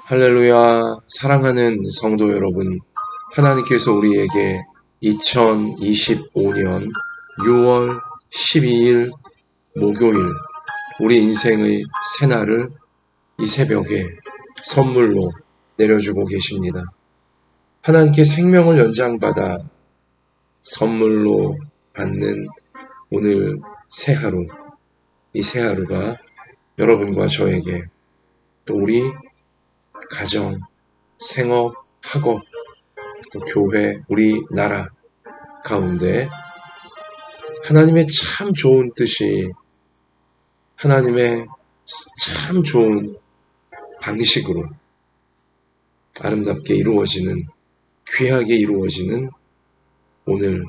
할렐루야, 사랑하는 성도 여러분, 하나님께서 우리에게 2025년 6월 12일 목요일, 우리 인생의 새날을 이 새벽에 선물로 내려주고 계십니다. 하나님께 생명을 연장받아 선물로 받는 오늘 새 하루, 이 새 하루가 여러분과 저에게 또 우리 가정, 생업, 학업, 또 교회, 우리나라 가운데 하나님의 참 좋은 뜻이 하나님의 참 좋은 방식으로 아름답게 이루어지는, 귀하게 이루어지는 오늘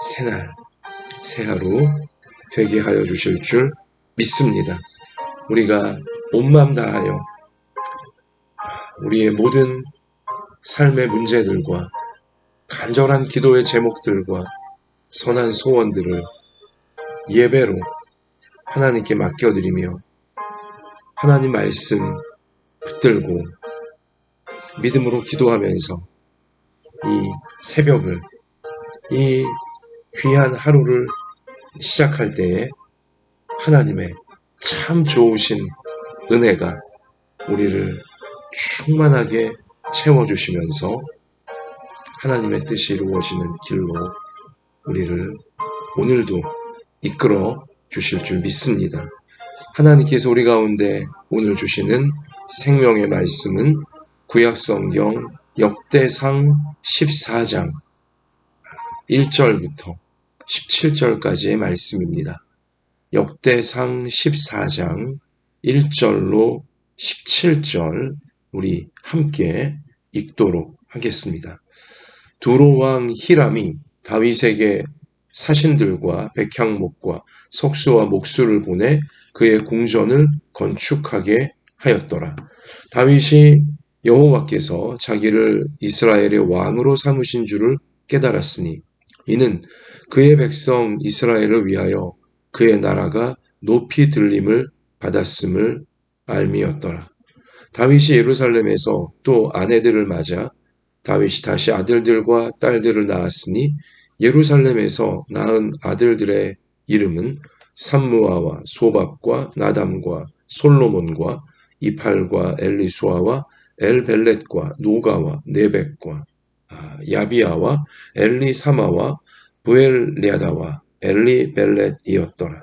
새날, 새하루 되게 하여 주실 줄 믿습니다. 우리가 온 마음 다하여 우리의 모든 삶의 문제들과 간절한 기도의 제목들과 선한 소원들을 예배로 하나님께 맡겨드리며 하나님 말씀 붙들고 믿음으로 기도하면서 이 새벽을, 이 귀한 하루를 시작할 때에 하나님의 참 좋으신 은혜가 우리를 충만하게 채워주시면서 하나님의 뜻이 이루어지는 길로 우리를 오늘도 이끌어 주실 줄 믿습니다. 하나님께서 우리 가운데 오늘 주시는 생명의 말씀은 구약성경 역대상 14장 1절부터 17절까지의 말씀입니다. 역대상 14장 1절로 17절 우리 함께 읽도록 하겠습니다. 두로왕 히람이 다윗에게 사신들과 백향목과 석수와 목수를 보내 그의 궁전을 건축하게 하였더라. 다윗이 여호와께서 자기를 이스라엘의 왕으로 삼으신 줄을 깨달았으니 이는 그의 백성 이스라엘을 위하여 그의 나라가 높이 들림을 받았음을 알미였더라. 다윗이 예루살렘에서 또 아내들을 맞아 다윗이 다시 아들들과 딸들을 낳았으니 예루살렘에서 낳은 아들들의 이름은 삼무아와 소밥과 나담과 솔로몬과 이팔과 엘리수아와 엘벨렛과 노가와 네벡과 야비아와 엘리사마와 부엘리아다와 엘리벨렛이었더라.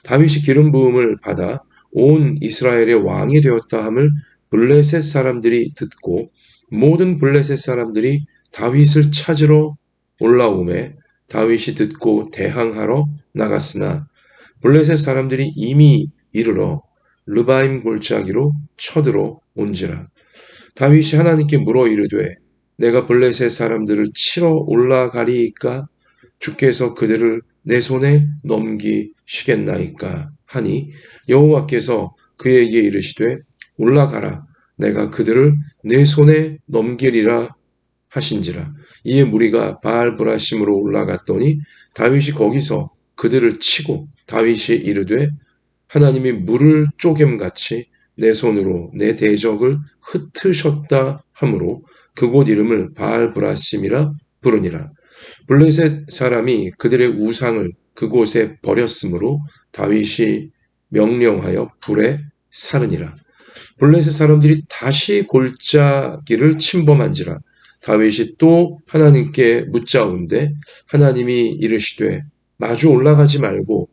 다윗이 기름 부음을 받아 온 이스라엘의 왕이 되었다 함을 블레셋 사람들이 듣고 모든 블레셋 사람들이 다윗을 찾으러 올라오매 다윗이 듣고 대항하러 나갔으나 블레셋 사람들이 이미 이르러 르바임 골짜기로 쳐들어 온지라. 다윗이 하나님께 물어 이르되 내가 블레셋 사람들을 치러 올라가리이까 주께서 그들을 내 손에 넘기시겠나이까 하니 여호와께서 그에게 이르시되 올라가라 내가 그들을 내 손에 넘기리라 하신지라. 이에 무리가 바알브라심으로 올라갔더니 다윗이 거기서 그들을 치고 다윗이 이르되 하나님이 물을 쪼겜같이 내 손으로 내 대적을 흩으셨다 하므로 그곳 이름을 바알브라심이라 부르니라. 블레셋 사람이 그들의 우상을 그곳에 버렸으므로 다윗이 명령하여 불에 사르니라. 블레셋 사람들이 다시 골짜기를 침범한지라. 다윗이 또 하나님께 묻자온데 하나님이 이르시되 마주 올라가지 말고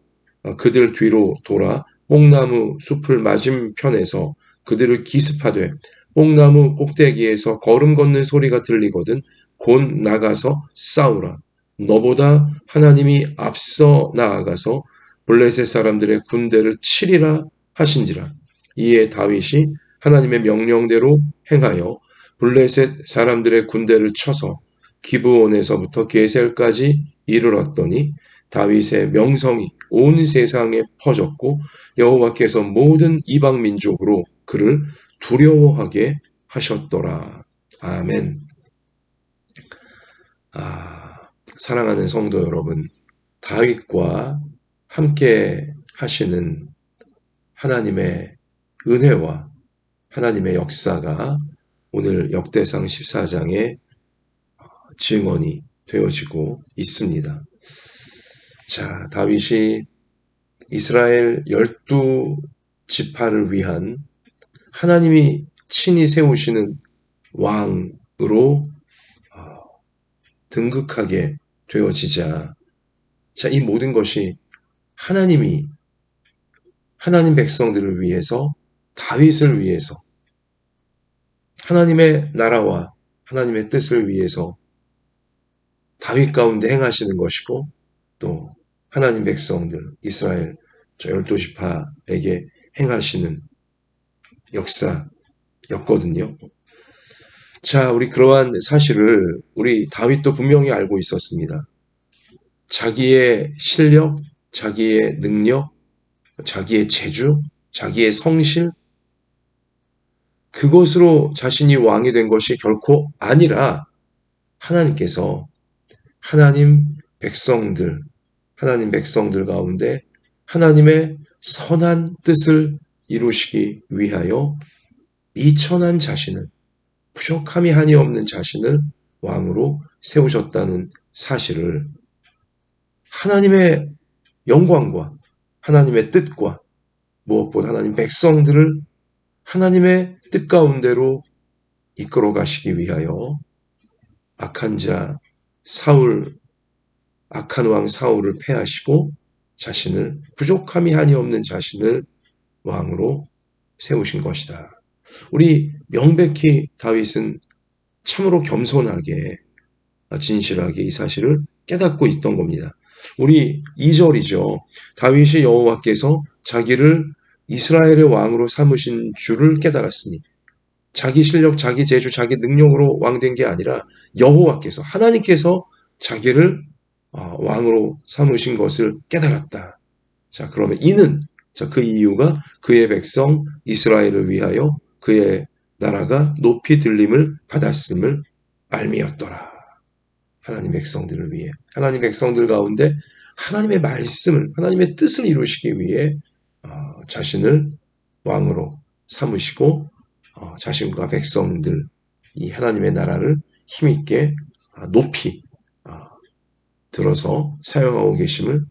그들 뒤로 돌아 뽕나무 숲을 맞은편에서 그들을 기습하되 뽕나무 꼭대기에서 걸음 걷는 소리가 들리거든 곧 나가서 싸우라. 너보다 하나님이 앞서 나아가서 블레셋 사람들의 군대를 치리라 하신지라. 이에 다윗이 하나님의 명령대로 행하여 블레셋 사람들의 군대를 쳐서 기브온에서부터 게셀까지 이르렀더니 다윗의 명성이 온 세상에 퍼졌고 여호와께서 모든 이방 민족으로 그를 두려워하게 하셨더라. 아멘. 사랑하는 성도 여러분, 다윗과 함께 하시는 하나님의 은혜와 하나님의 역사가 오늘 역대상 14장에 증언이 되어지고 있습니다. 자, 다윗이 이스라엘 12지파를 위한 하나님이 친히 세우시는 왕으로 등극하게 되어지자, 자, 이 모든 것이 하나님이 하나님 백성들을 위해서, 다윗을 위해서, 하나님의 나라와 하나님의 뜻을 위해서 다윗 가운데 행하시는 것이고, 또 하나님 백성들 이스라엘 저 12지파에게 행하시는 역사였거든요. 자, 우리 그러한 사실을 우리 다윗도 분명히 알고 있었습니다. 자기의 실력, 자기의 능력, 자기의 재주, 자기의 성실, 그것으로 자신이 왕이 된 것이 결코 아니라 하나님께서 하나님 백성들 가운데 하나님의 선한 뜻을 이루시기 위하여 미천한 자신을, 부족함이 한이 없는 자신을 왕으로 세우셨다는 사실을 하나님의 영광과 하나님의 뜻과 무엇보다 하나님 백성들을 하나님의 뜻 가운데로 이끌어 가시기 위하여 악한 왕 사울을 패하시고 자신을, 부족함이 한이 없는 자신을 왕으로 세우신 것이다. 우리 명백히 다윗은 참으로 겸손하게, 진실하게 이 사실을 깨닫고 있던 겁니다. 우리 2절이죠. 다윗이 여호와께서 자기를 이스라엘의 왕으로 삼으신 줄을 깨달았으니, 자기 실력, 자기 재주, 자기 능력으로 왕된 게 아니라 여호와께서, 하나님께서 자기를 왕으로 삼으신 것을 깨달았다. 자, 그러면 그 이유가 그의 백성 이스라엘을 위하여 그의 나라가 높이 들림을 받았음을 알미였더라. 하나님 백성들을 위해, 하나님 백성들 가운데 하나님의 말씀을, 하나님의 뜻을 이루시기 위해 자신을 왕으로 삼으시고 자신과 백성들, 이 하나님의 나라를 힘있게 높이 들어서 사용하고 계심을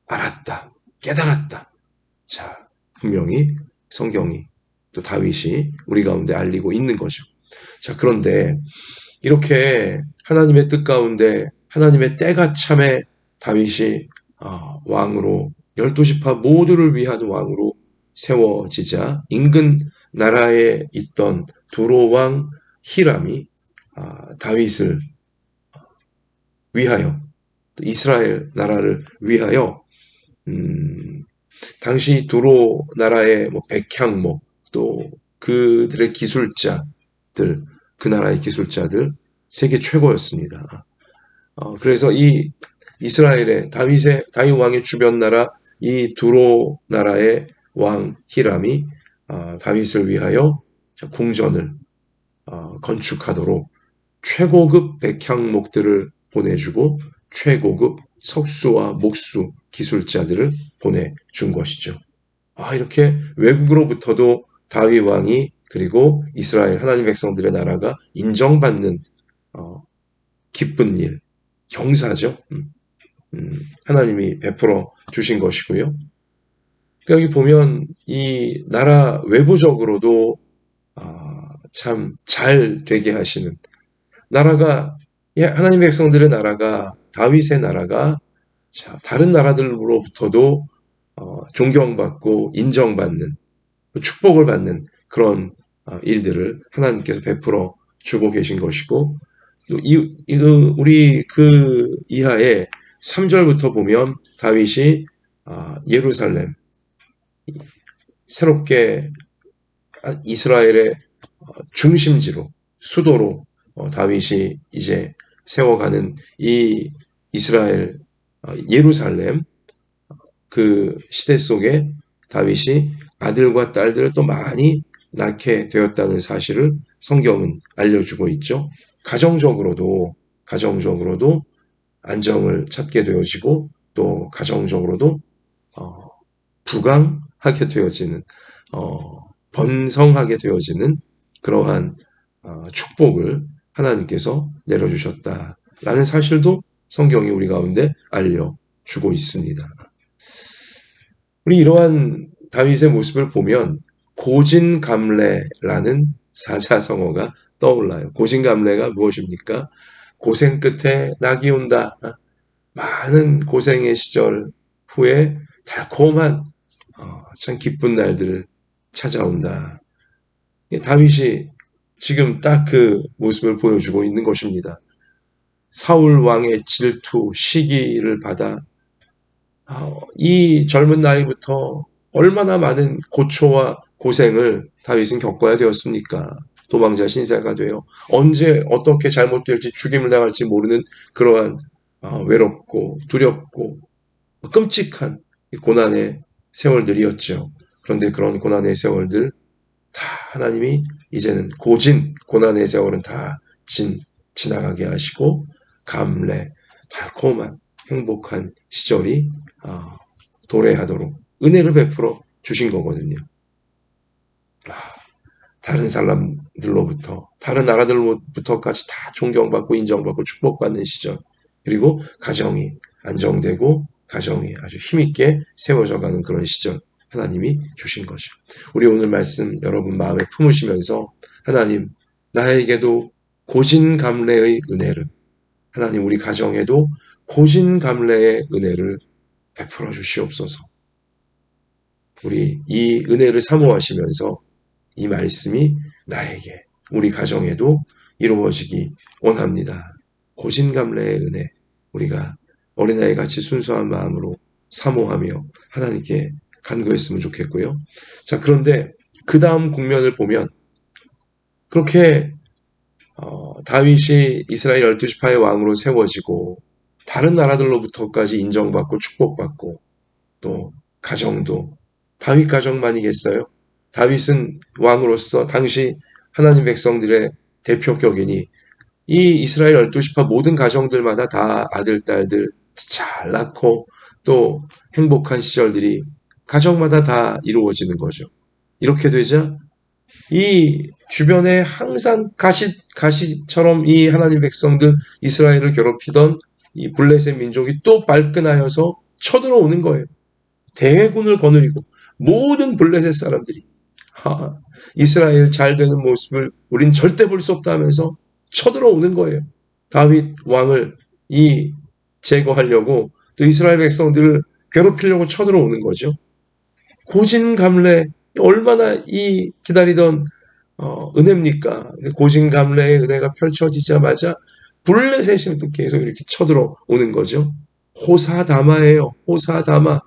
알았다, 깨달았다. 자, 분명히 성경이, 또 다윗이 우리 가운데 알리고 있는 거죠. 자, 그런데 이렇게 하나님의 뜻 가운데 하나님의 때가 참에 다윗이 왕으로, 12지파 모두를 위한 왕으로 세워지자 인근 나라에 있던 두로 왕 히람이 다윗을 위하여, 이스라엘 나라를 위하여 당시 두로 나라의 백향목, 또 그들의 기술자들, 그 나라의 기술자들 세계 최고였습니다. 그래서 이 이스라엘의 다윗 왕의 주변 나라, 이 두로 나라의 왕 히람이 다윗을 위하여 궁전을 건축하도록 최고급 백향목들을 보내주고 최고급 석수와 목수 기술자들을 보내준 것이죠. 이렇게 외국으로부터도 다윗 왕이, 그리고 이스라엘 하나님 백성들의 나라가 인정받는 기쁜 일, 경사죠. 하나님이 베풀어 주신 것이고요. 여기 보면 이 나라 외부적으로도 참 잘 되게 하시는 나라가, 하나님 백성들의 나라가, 다윗의 나라가 다른 나라들로부터도 존경받고 인정받는, 축복을 받는 그런 일들을 하나님께서 베풀어 주고 계신 것이고, 우리 그 이하에 3절부터 보면 다윗이 예루살렘, 새롭게 이스라엘의 중심지로, 수도로 다윗이 이제 세워가는 이 이스라엘 예루살렘, 그 시대 속에 다윗이 아들과 딸들을 또 많이 낳게 되었다는 사실을 성경은 알려주고 있죠. 가정적으로도 안정을 찾게 되어지고, 또 가정적으로도 부강하게 되어지는 번성하게 되어지는 그러한 축복을 하나님께서 내려주셨다라는 사실도 성경이 우리 가운데 알려주고 있습니다. 우리 이러한 다윗의 모습을 보면 고진감래라는 사자성어가 떠올라요. 고진감래가 무엇입니까? 고생 끝에 낙이 온다. 많은 고생의 시절 후에 달콤한 참 기쁜 날들을 찾아온다. 다윗이 지금 딱 그 모습을 보여주고 있는 것입니다. 사울 왕의 질투, 시기를 받아 이 젊은 나이부터 얼마나 많은 고초와 고생을 다윗은 겪어야 되었습니까? 도망자 신세가 되어 언제 어떻게 잘못될지 죽임을 당할지 모르는 그러한 외롭고 두렵고 끔찍한 고난의 세월들이었죠. 그런데 그런 고난의 세월들 다 하나님이 이제는 고난의 세월은 다 지나가게 하시고 감래, 달콤한 행복한 시절이 도래하도록 은혜를 베풀어 주신 거거든요. 다른 사람들로부터, 다른 나라들로부터까지 다 존경받고 인정받고 축복받는 시절, 그리고 가정이 안정되고 가정이 아주 힘있게 세워져가는 그런 시절 하나님이 주신 거죠. 우리 오늘 말씀 여러분 마음에 품으시면서 하나님 나에게도 고진감래의 은혜를, 하나님 우리 가정에도 고진감래의 은혜를 베풀어 주시옵소서. 우리 이 은혜를 사모하시면서 이 말씀이 나에게, 우리 가정에도 이루어지기 원합니다. 고진감래의 은혜, 우리가 어린아이 같이 순수한 마음으로 사모하며 하나님께 간구했으면 좋겠고요. 자, 그런데 그 다음 국면을 보면 그렇게 다윗이 이스라엘 12지파의 왕으로 세워지고 다른 나라들로부터까지 인정받고 축복받고 또 가정도 다윗 가정만이겠어요? 다윗은 왕으로서 당시 하나님 백성들의 대표격이니 이 이스라엘 12지파 모든 가정들마다 다 아들, 딸들 잘 낳고 또 행복한 시절들이 가정마다 다 이루어지는 거죠. 이렇게 되자 이 주변에 항상 가시처럼 이 하나님 백성들 이스라엘을 괴롭히던 이 블레셋 민족이 또 발끈하여서 쳐들어오는 거예요. 대군을 거느리고 모든 블레셋 사람들이 이스라엘 잘 되는 모습을 우린 절대 볼 수 없다 하면서 쳐들어오는 거예요. 다윗 왕을 제거하려고 또 이스라엘 백성들을 괴롭히려고 쳐들어오는 거죠. 고진감래, 얼마나 이 기다리던 은혜입니까? 고진감래의 은혜가 펼쳐지자마자 블레셋이 또 계속 이렇게 쳐들어오는 거죠. 호사다마예요. 호사다마.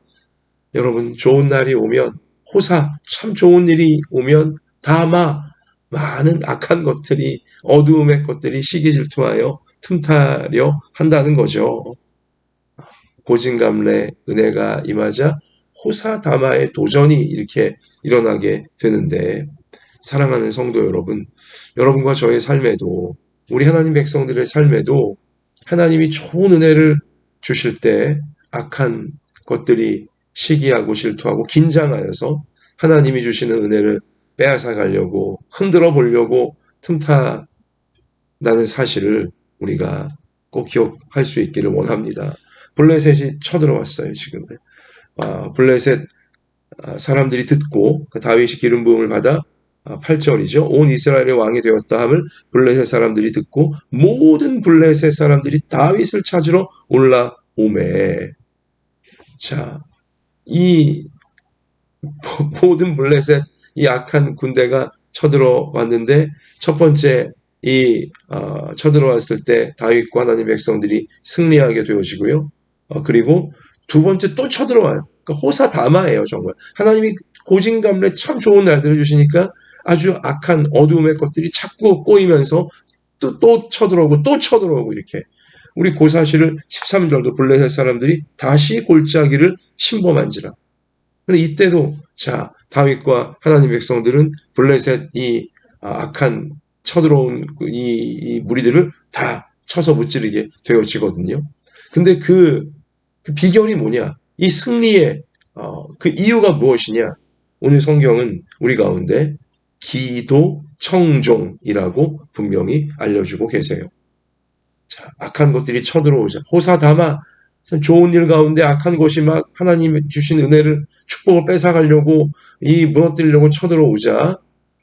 여러분 좋은 날이 오면 참 좋은 일이 오면 다마, 많은 악한 것들이, 어두움의 것들이 시기질투하여 틈타려 한다는 거죠. 고진감래 은혜가 임하자 호사다마의 도전이 이렇게 일어나게 되는데, 사랑하는 성도 여러분, 여러분과 저의 삶에도, 우리 하나님 백성들의 삶에도 하나님이 좋은 은혜를 주실 때 악한 것들이 시기하고 질투하고 긴장하여서 하나님이 주시는 은혜를 빼앗아 가려고 흔들어 보려고 틈타나는 사실을 우리가 꼭 기억할 수 있기를 원합니다. 블레셋이 쳐들어왔어요. 지금 블레셋 사람들이 듣고 그 다윗이 기름 부음을 받아 8절이죠. 온 이스라엘의 왕이 되었다 함을 블레셋 사람들이 듣고 모든 블레셋 사람들이 다윗을 찾으러 올라오매. 자, 이 모든 블레셋 이 악한 군대가 쳐들어왔는데 첫 번째 쳐들어왔을 때 다윗과 하나님 백성들이 승리하게 되어지고요. 그리고 두 번째 또 쳐들어와요. 그러니까 호사다마예요. 정말 하나님이 고진감래 참 좋은 날들을 주시니까 아주 악한 어두움의 것들이 자꾸 꼬이면서 또 쳐들어오고 또 쳐들어오고 이렇게. 우리 그 사실을 13절도 블레셋 사람들이 다시 골짜기를 침범한지라. 근데 이때도 다윗과 하나님 백성들은 블레셋 악한 쳐들어온 이 무리들을 다 쳐서 무찌르게 되어지거든요. 근데 그 비결이 뭐냐? 이 승리의 그 이유가 무엇이냐? 오늘 성경은 우리 가운데 기도청종이라고 분명히 알려주고 계세요. 자, 악한 것들이 쳐들어오자. 호사다마, 좋은 일 가운데 악한 것이 막 하나님 주신 은혜를, 축복을 뺏어가려고, 무너뜨리려고 쳐들어오자.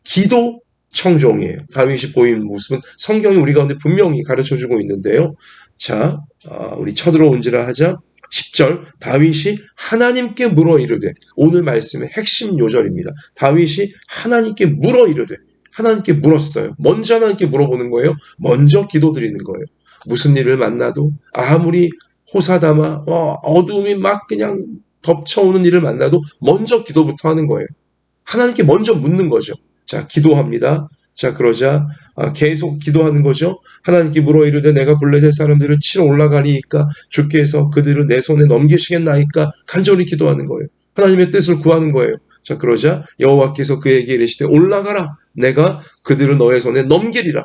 기도 청종이에요. 다윗이 보인 모습은 성경이 우리 가운데 분명히 가르쳐주고 있는데요. 자, 우리 쳐들어온지라 하자. 10절, 다윗이 하나님께 물어 이르되, 오늘 말씀의 핵심 요절입니다. 다윗이 하나님께 물어 이르되, 하나님께 물었어요. 먼저 하나님께 물어보는 거예요. 먼저 기도드리는 거예요. 무슨 일을 만나도, 아무리 호사다마 어두움이 막 그냥 덮쳐오는 일을 만나도 먼저 기도부터 하는 거예요. 하나님께 먼저 묻는 거죠. 자, 기도합니다. 자, 그러자 계속 기도하는 거죠. 하나님께 물어 이르되 내가 블레셋 사람들을 치러 올라가리이까 주께서 그들을 내 손에 넘기시겠나이까 간절히 기도하는 거예요. 하나님의 뜻을 구하는 거예요. 자, 그러자 여호와께서 그에게 이르시되 올라가라. 내가 그들을 너의 손에 넘기리라.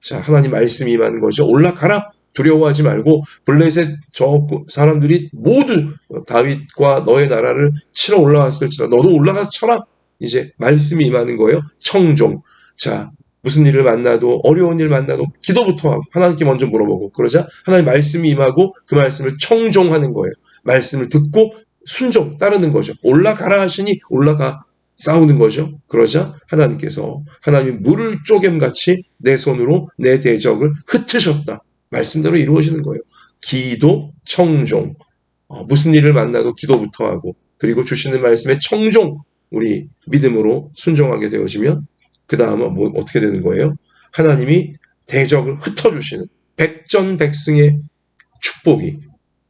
자, 하나님 말씀이 임하는 거죠. 올라가라. 두려워하지 말고 블레셋 저 사람들이 모두 다윗과 너의 나라를 치러 올라왔을지라 너도 올라가서 쳐라. 이제 말씀이 임하는 거예요. 청종. 자, 무슨 일을 만나도 어려운 일 만나도 기도부터 하고 하나님께 먼저 물어보고 그러자 하나님 말씀이 임하고 그 말씀을 청종하는 거예요. 말씀을 듣고 순종 따르는 거죠. 올라가라 하시니 올라가 싸우는 거죠. 그러자 하나님께서 하나님이 물을 쪼개같이 내 손으로 내 대적을 흩으셨다. 말씀대로 이루어지는 거예요. 기도, 청종. 무슨 일을 만나도 기도부터 하고 그리고 주시는 말씀에 청종. 우리 믿음으로 순종하게 되어지면 그 다음은 어떻게 되는 거예요? 하나님이 대적을 흩어주시는 백전백승의 축복이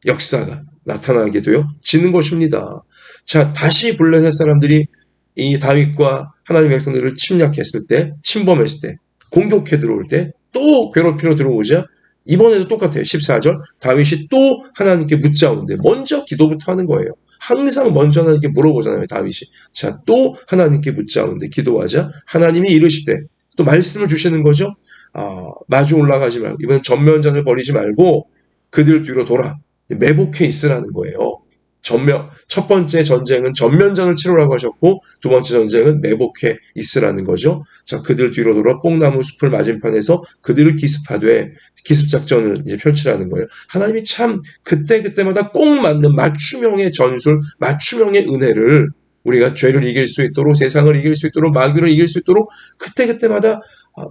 역사가 나타나게 되어지는 것입니다. 자, 다시 블레셋 사람들이 이 다윗과 하나님의 백성들을 침략했을 때, 침범했을 때, 공격해 들어올 때, 또 괴롭히러 들어오자 이번에도 똑같아요. 14절 다윗이 또 하나님께 묻자온데 먼저 기도부터 하는 거예요. 항상 먼저 하나님께 물어보잖아요. 다윗이. 자, 또 하나님께 묻자온데 기도하자 하나님이 이르시되 또 말씀을 주시는 거죠. 마주 올라가지 말고 이번엔 전면전을 벌이지 말고 그들 뒤로 돌아 매복해 있으라는 거예요. 첫 번째 전쟁은 전면전을 치르라고 하셨고 두 번째 전쟁은 매복해 있으라는 거죠. 자, 그들 뒤로 돌아 뽕나무 숲을 맞은편에서 그들을 기습하되 기습작전을 이제 펼치라는 거예요. 하나님이 참 그때그때마다 꼭 맞는 맞춤형의 전술, 맞춤형의 은혜를 우리가 죄를 이길 수 있도록 세상을 이길 수 있도록 마귀를 이길 수 있도록 그때그때마다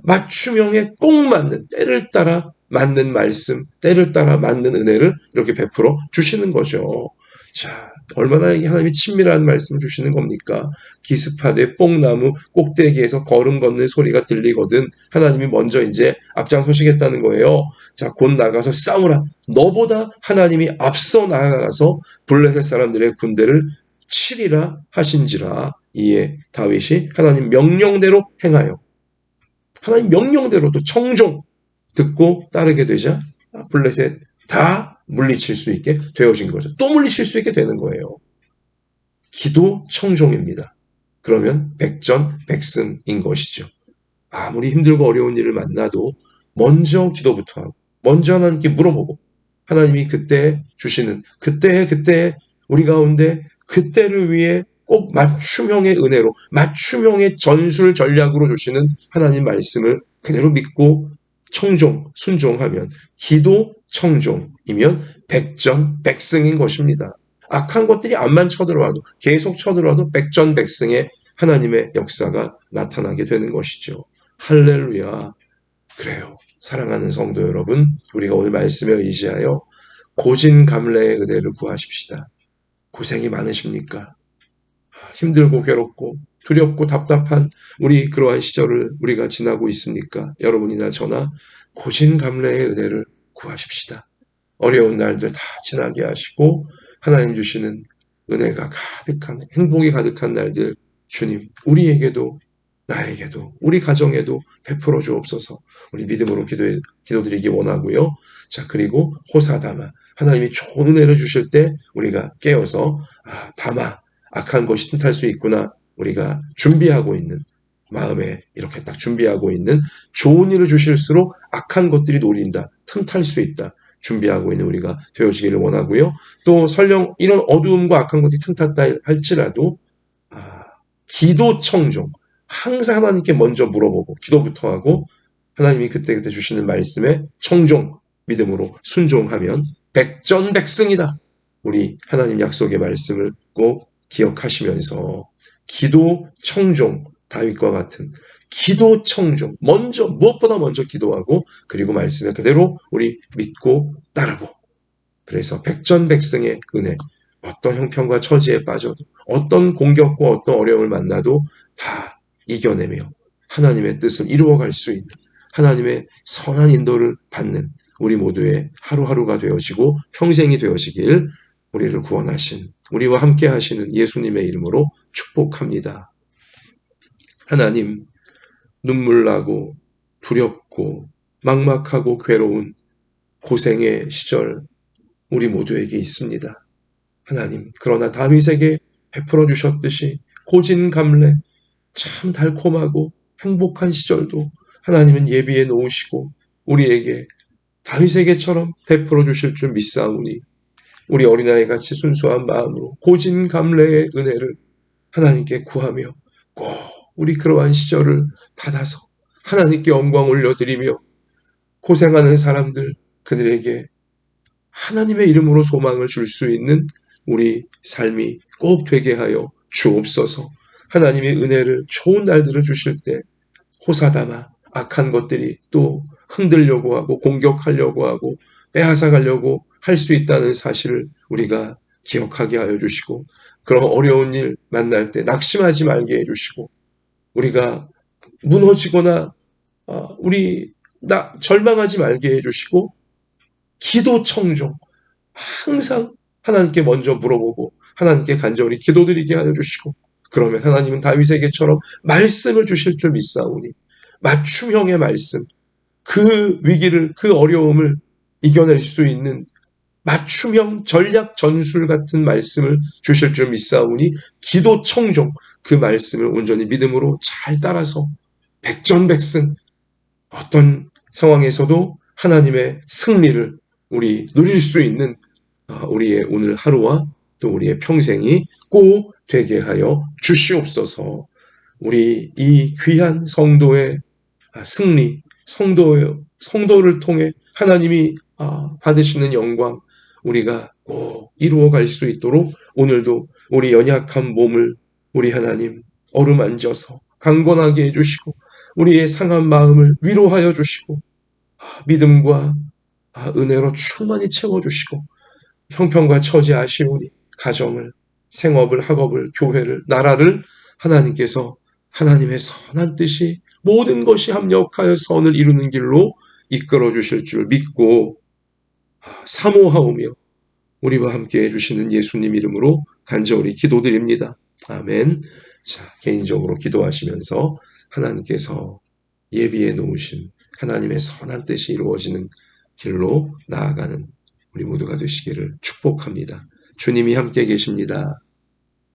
맞춤형의 꼭 맞는 때를 따라 맞는 말씀, 때를 따라 맞는 은혜를 이렇게 베풀어 주시는 거죠. 자, 얼마나 하나님이 친밀한 말씀을 주시는 겁니까? 기습하되 뽕나무 꼭대기에서 걸음 걷는 소리가 들리거든 하나님이 먼저 이제 앞장서시겠다는 거예요. 자, 곧 나가서 싸우라. 너보다 하나님이 앞서 나아가서 블레셋 사람들의 군대를 치리라 하신지라. 이에 다윗이 하나님 명령대로 행하여 하나님 명령대로 또 청종 듣고 따르게 되자 블레셋 다 물리칠 수 있게 되어진 거죠. 또 물리칠 수 있게 되는 거예요. 기도 청종입니다. 그러면 백전백승인 것이죠. 아무리 힘들고 어려운 일을 만나도 먼저 기도부터 하고 먼저 하나님께 물어보고 하나님이 그때 주시는 그때 우리 가운데 그때를 위해 꼭 맞춤형의 은혜로 맞춤형의 전술 전략으로 주시는 하나님 말씀을 그대로 믿고 청종, 순종하면 기도 청종이면 백전백승인 것입니다. 악한 것들이 암만 쳐들어와도 계속 쳐들어와도 백전백승의 하나님의 역사가 나타나게 되는 것이죠. 할렐루야. 그래요. 사랑하는 성도 여러분, 우리가 오늘 말씀에 의지하여 고진감래의 은혜를 구하십시다. 고생이 많으십니까? 힘들고 괴롭고 두렵고 답답한 우리 그러한 시절을 우리가 지나고 있습니까? 여러분이나 저나 고진감래의 은혜를 구하십시다. 어려운 날들 다 지나게 하시고 하나님 주시는 은혜가 가득한 행복이 가득한 날들 주님 우리에게도 나에게도 우리 가정에도 베풀어 주옵소서. 우리 믿음으로 기도드리기 원하고요. 자, 그리고 호사다마 하나님이 좋은 은혜를 주실 때 우리가 깨어서 다마 악한 것이 틈탈 수 있구나. 우리가 준비하고 있는 마음에 이렇게 딱 준비하고 있는 좋은 일을 주실수록 악한 것들이 노린다. 틈탈 수 있다. 준비하고 있는 우리가 되어지기를 원하고요. 또 설령 이런 어두움과 악한 것이 틈탔다 할지라도 기도 청종. 항상 하나님께 먼저 물어보고 기도부터 하고 하나님이 그때그때 주시는 말씀에 청종, 믿음으로 순종하면 백전백승이다. 우리 하나님 약속의 말씀을 꼭 기억하시면서 기도 청종, 다윗과 같은 기도 청종, 먼저 무엇보다 먼저 기도하고 그리고 말씀에 그대로 우리 믿고 따르고 그래서 백전백승의 은혜, 어떤 형편과 처지에 빠져도 어떤 공격과 어떤 어려움을 만나도 다 이겨내며 하나님의 뜻을 이루어갈 수 있는 하나님의 선한 인도를 받는 우리 모두의 하루하루가 되어지고 평생이 되어지길 우리를 구원하신 우리와 함께 하시는 예수님의 이름으로 축복합니다. 하나님, 눈물 나고 두렵고 막막하고 괴로운 고생의 시절 우리 모두에게 있습니다. 하나님, 그러나 다윗에게 베풀어 주셨듯이 고진감래 참 달콤하고 행복한 시절도 하나님은 예비해 놓으시고 우리에게 다윗에게처럼 베풀어 주실 줄 믿사오니 우리 어린아이같이 순수한 마음으로 고진감래의 은혜를 하나님께 구하며 꼭 우리 그러한 시절을 받아서 하나님께 영광 올려드리며 고생하는 사람들 그들에게 하나님의 이름으로 소망을 줄 수 있는 우리 삶이 꼭 되게 하여 주옵소서. 하나님의 은혜를 좋은 날들을 주실 때 호사다마 악한 것들이 또 흔들려고 하고 공격하려고 하고 빼앗아가려고 할 수 있다는 사실을 우리가 기억하게 하여 주시고 그런 어려운 일 만날 때 낙심하지 말게 해주시고 우리가 무너지거나 절망하지 말게 해주시고 기도 청종 항상 하나님께 먼저 물어보고 하나님께 간절히 기도드리게 하여 주시고 그러면 하나님은 다윗에게처럼 말씀을 주실 줄 믿사오니 맞춤형의 말씀 그 위기를 그 어려움을 이겨낼 수 있는 맞춤형 전략 전술 같은 말씀을 주실 줄 믿사오니 기도 청종 그 말씀을 온전히 믿음으로 잘 따라서 백전백승 어떤 상황에서도 하나님의 승리를 우리 누릴 수 있는 우리의 오늘 하루와 또 우리의 평생이 꼭 되게 하여 주시옵소서. 우리 이 귀한 성도의 승리, 성도를 통해 하나님이 받으시는 영광 우리가 꼭 이루어갈 수 있도록 오늘도 우리 연약한 몸을 우리 하나님 어루만져서 강건하게 해주시고 우리의 상한 마음을 위로하여 주시고 믿음과 은혜로 충만히 채워주시고 형편과 처지 아시오니 가정을, 생업을, 학업을, 교회를, 나라를 하나님께서 하나님의 선한 뜻이 모든 것이 합력하여 선을 이루는 길로 이끌어 주실 줄 믿고 사모하오며 우리와 함께 해주시는 예수님 이름으로 간절히 기도드립니다. 아멘. 자, 개인적으로 기도하시면서 하나님께서 예비해 놓으신 하나님의 선한 뜻이 이루어지는 길로 나아가는 우리 모두가 되시기를 축복합니다. 주님이 함께 계십니다.